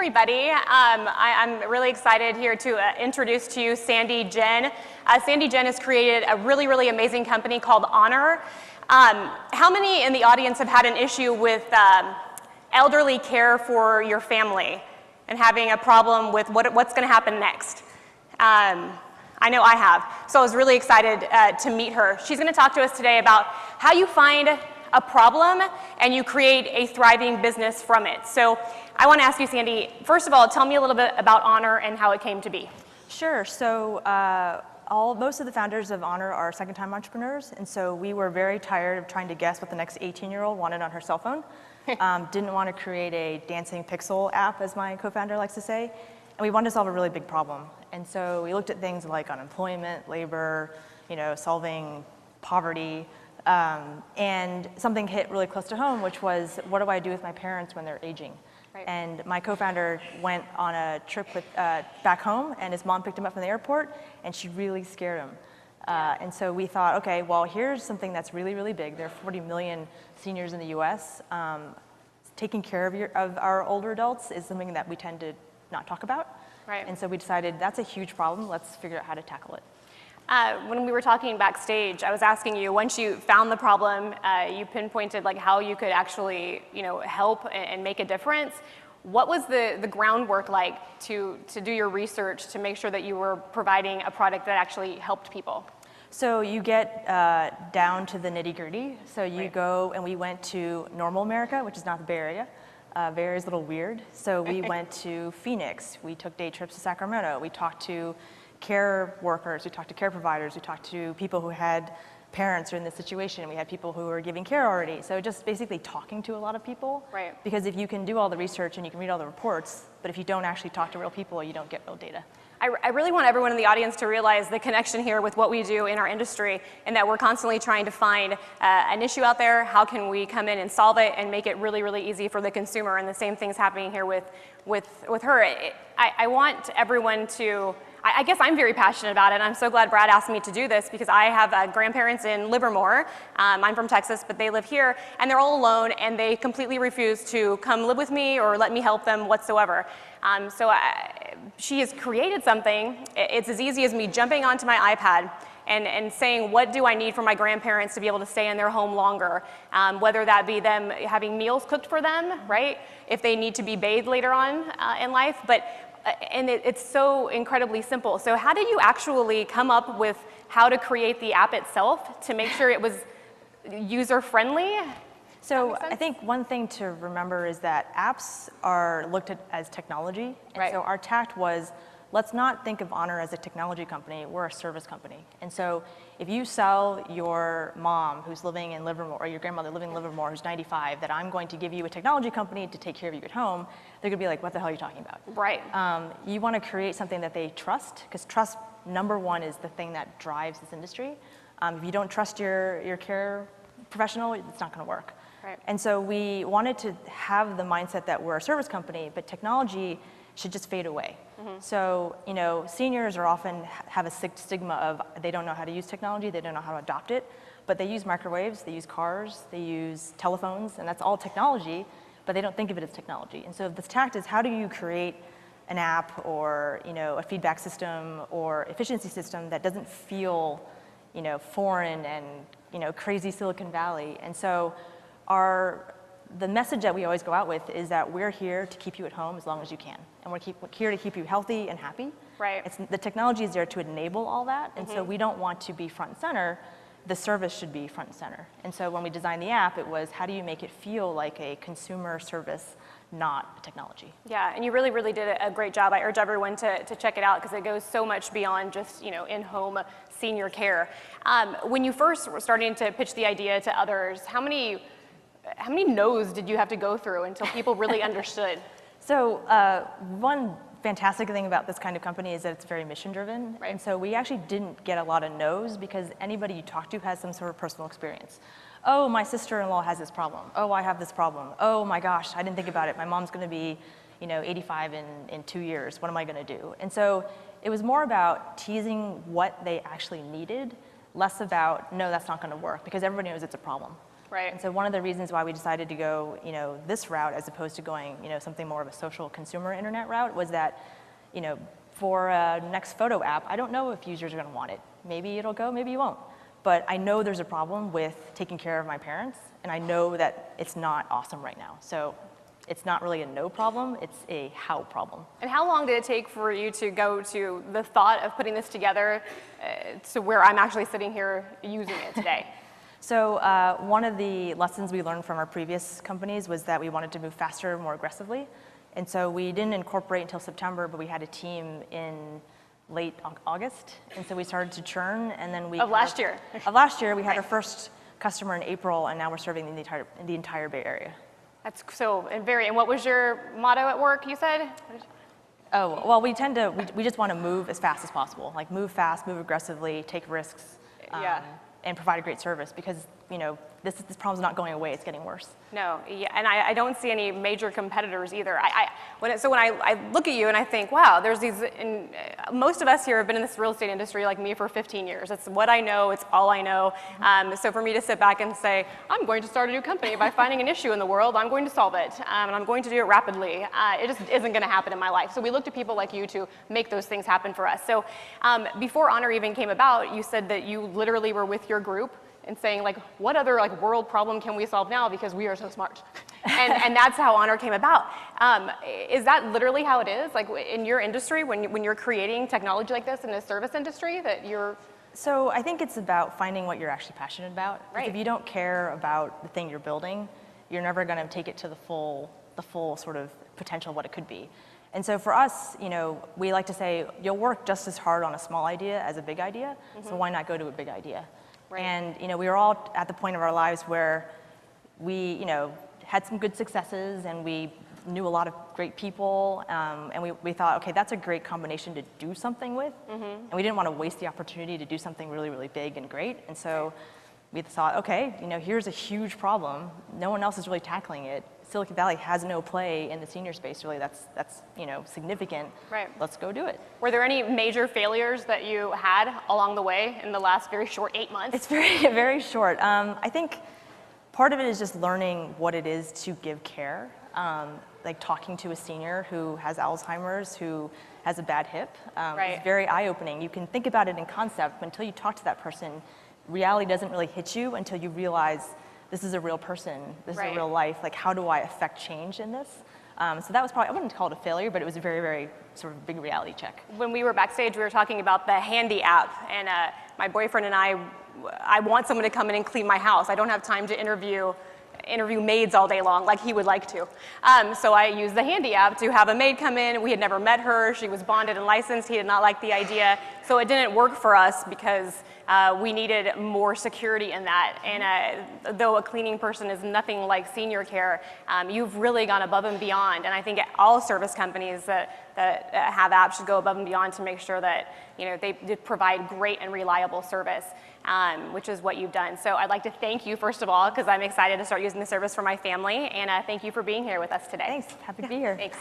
everybody. I'm really excited here to introduce to you Sandy Jen. Sandy Jen has created a really, really amazing company called Honor. How many in the audience have had an issue with elderly care for your family and having a problem with what's going to happen next? I know I have. So I was really excited to meet her. She's going to talk to us today about how you find a problem and you create a thriving business from it. So I want to ask you, Sandy, first of all, tell me a little bit about Honor and how it came to be. Sure. So most of the founders of Honor are second-time entrepreneurs, and so we were very tired of trying to guess what the next 18-year-old wanted on her cell phone. Didn't want to create a dancing pixel app, as my co-founder likes to say, and we wanted to solve a really big problem. And so we looked at things like unemployment, labor, solving poverty, and something hit really close to home, which was, what do I do with my parents when they're aging? Right. And my co-founder went on a trip back home, and his mom picked him up from the airport, and she really scared him. And so we thought, okay, well, here's something that's really, really big. There are 40 million seniors in the US. Taking care of our older adults is something that we tend to not talk about. Right. And so we decided that's a huge problem. Let's figure out how to tackle it. When we were talking backstage, I was asking you, once you found the problem, you pinpointed like how you could actually, help and make a difference. What was the groundwork like to do your research to make sure that you were providing a product that actually helped people? So you get down to the nitty-gritty. So you go, and we went to normal America, which is not the Bay Area. Bay Area is a little weird. So we went to Phoenix. We took day trips to Sacramento. We talked to care workers, we talked to care providers, we talked to people who had parents who are in this situation, we had people who were giving care already. So just basically talking to a lot of people. Right. Because if you can do all the research and you can read all the reports, but if you don't actually talk to real people, you don't get real data. I really want everyone in the audience to realize the connection here with what we do in our industry, and that we're constantly trying to find an issue out there. How can we come in and solve it and make it really, really easy for the consumer? And the same thing's happening here with her. I want everyone to, I guess I'm very passionate about it, and I'm so glad Brad asked me to do this because I have grandparents in Livermore. I'm from Texas, but they live here, and they're all alone, and they completely refuse to come live with me or let me help them whatsoever. She has created something. It's as easy as me jumping onto my iPad and saying, what do I need for my grandparents to be able to stay in their home longer? Whether that be them having meals cooked for them, right? If they need to be bathed later on in life. And it's so incredibly simple. So how did you actually come up with how to create the app itself to make sure it was user-friendly? So I think one thing to remember is that apps are looked at as technology. And right. So our tact was, let's not think of Honor as a technology company, we're a service company. And so if you sell your mom who's living in Livermore, or your grandmother living in Livermore who's 95, that I'm going to give you a technology company to take care of you at home, they're gonna be like, what the hell are you talking about? Right. You wanna create something that they trust, because trust, number one, is the thing that drives this industry. If you don't trust your care professional, it's not gonna work. Right. And so we wanted to have the mindset that we're a service company, but technology should just fade away. Mm-hmm. So, seniors are often have a stigma of they don't know how to use technology, they don't know how to adopt it, but they use microwaves, they use cars, they use telephones, and that's all technology, but they don't think of it as technology. And so the tact is, how do you create an app or, a feedback system or efficiency system that doesn't feel, foreign and, crazy Silicon Valley? And so the message that we always go out with is that we're here to keep you at home as long as you can. And we're here to keep you healthy and happy. Right. The technology is there to enable all that. And so we don't want to be front and center. The service should be front and center. And so when we designed the app, it was, how do you make it feel like a consumer service, not technology? Yeah, and you really, really did a great job. I urge everyone to check it out because it goes so much beyond just, in-home senior care. When you first were starting to pitch the idea to others, how many no's did you have to go through until people really understood? So one fantastic thing about this kind of company is that it's very mission driven. Right. And so we actually didn't get a lot of no's because anybody you talk to has some sort of personal experience. Oh, my sister-in-law has this problem. Oh, I have this problem. Oh my gosh, I didn't think about it. My mom's gonna be 85 in 2 years. What am I gonna do? And so it was more about teasing what they actually needed, less about, no, that's not gonna work, because everybody knows it's a problem. Right. And so one of the reasons why we decided to go, this route as opposed to going, something more of a social consumer internet route was that, for a next photo app, I don't know if users are going to want it. Maybe it'll go, maybe you won't. But I know there's a problem with taking care of my parents, and I know that it's not awesome right now. So it's not really a no problem, it's a how problem. And how long did it take for you to go to the thought of putting this together to where I'm actually sitting here using it today? So one of the lessons we learned from our previous companies was that we wanted to move faster, more aggressively. And so we didn't incorporate until September, but we had a team in late August. And so we started to churn, and then we... Of last year. Of last year, we had our first customer in April, and now we're serving the entire Bay Area. That's so, and what was your motto at work, you said? Oh, well, we just want to move as fast as possible. Like move fast, move aggressively, take risks, and provide a great service because, this problem's not going away, it's getting worse. No, yeah, and I don't see any major competitors either. When I look at you and I think, wow, there's these, and most of us here have been in this real estate industry like me for 15 years. It's what I know, it's all I know. So for me to sit back and say, I'm going to start a new company by finding an issue in the world, I'm going to solve it, and I'm going to do it rapidly, it just isn't going to happen in my life. So we look to people like you to make those things happen for us. So before Honor even came about, you said that you literally were with your group and saying, like, what other world problem can we solve now because we are so smart? And that's how Honor came about. Is that literally how it is? Like in your industry, when you're creating technology like this in the service industry, that you're... So I think it's about finding what you're actually passionate about. Right. If you don't care about the thing you're building, you're never going to take it to the full sort of potential of what it could be. And so for us, we like to say, you'll work just as hard on a small idea as a big idea, so why not go to a big idea? Right. And we were all at the point of our lives where we had some good successes and we knew a lot of great people, and we thought, okay, that's a great combination to do something with, and we didn't want to waste the opportunity to do something really, really big and great. And so we thought, okay, here's a huge problem. No one else is really tackling it. Silicon Valley has no play in the senior space, really. That's significant. Right. Let's go do it. Were there any major failures that you had along the way in the last very short 8 months? It's very, very short. I think part of it is just learning what it is to give care. Like talking to a senior who has Alzheimer's, who has a bad hip. Right. It's very eye-opening. You can think about it in concept, but until you talk to that person, reality doesn't really hit you until you realize this is a real person, this is a real life, like how do I affect change in this? So that was probably, I wouldn't call it a failure, but it was a very, very sort of big reality check. When we were backstage, we were talking about the Handy app, and my boyfriend and I want someone to come in and clean my house. I don't have time to interview maids all day long like he would like to. So I used the Handy app to have a maid come in. We had never met her. She was bonded and licensed. He did not like the idea. So it didn't work for us because we needed more security in that. And though a cleaning person is nothing like senior care, you've really gone above and beyond. And I think all service companies that have apps should go above and beyond to make sure that they provide great and reliable service, which is what you've done. So I'd like to thank you, first of all, because I'm excited to start using the service for my family. And thank you for being here with us today. Thanks. Happy to be here. Thanks.